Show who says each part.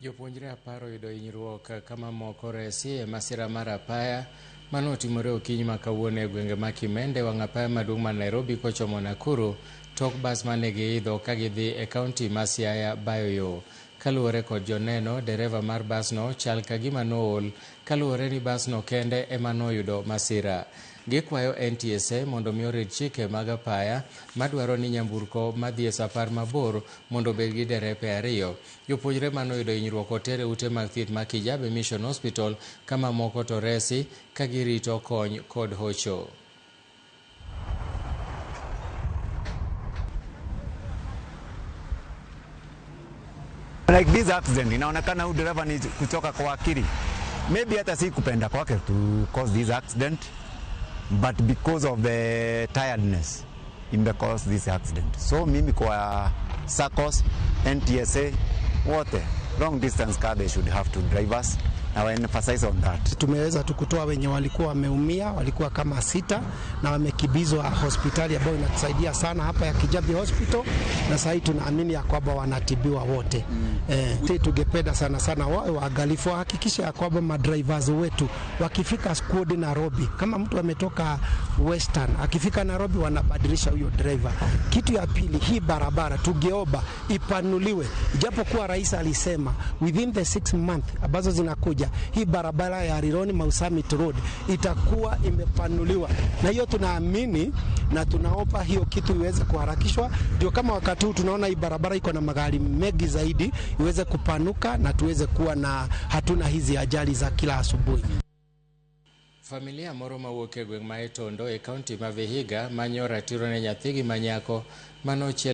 Speaker 1: Jopuonjre aparo yudo hinyruok kama moko resi e masira mar apaya mano otimore okinyi ma kawuono e gwenge ma Kimende wang' apaya maduong' ma Nairobi kochomo Nakuru tok bas mane giidho ka gidhi e kaunti ma Siaya bayo yo. Kaluwore kod joneno, dereva mar basno chal ka gima nool kaluwore ni basno kende ema noyudo masira. Gikwayo NTSA mondo mi orid chike mag apaya madwaro ni nyamburko madhi e safar mabor mondo obed gi derepe ariyo. Jopuonjre manoyudo hinyruok oter e ute mag thieth ma Kijabe Mission Hospital kama moko to resi ka girito kony kod hocho.
Speaker 2: Like this accident, inaonekana huyu dereva ni kutoka kwa akili. Maybe hata si kupenda kwake to cause this accident, but because of the tiredness in the cause this accident. So mimi kwa SACCOS, NTSA, wote long distance car they should have to drive us. Now I emphasize on that.
Speaker 3: Tumeweza tu kutoa wenye walikuwa wameumia, walikuwa kama 6 na wamekibizwa hospitali ambayo inatusaidia sana hapa ya Kijabe Hospital, na sasa tunaamini ya kwamba wanatibiwa wote. Tungependa sana wawe waangalifu, hakikisha ya kwamba madrivers wetu wakifika Skodi Nairobi, kama mtu ametoka Western akifika Nairobi wanabadilisha huyo driver. Kitu ya pili, hii barabara tungeomba ipanuliwe, ijapokuwa rais alisema within the 6 months ambazo zinakuja hii barabara ya Rironi Mau Summit Road itakuwa imepanuliwa, na hiyo tunaamini na tunaomba hiyo kitu iweze kuharakishwa, ndio kama wakati huu tunaona hii barabara iko na magari mengi zaidi iweze kupanuka na tuweze kuwa na hatuna hizi ajali za kila asubuhi.
Speaker 1: Familia moro mawuok e gweng' ma Etondo e kaunti ma Vihiga manyo ratiro ne nyathigi manyako manochiel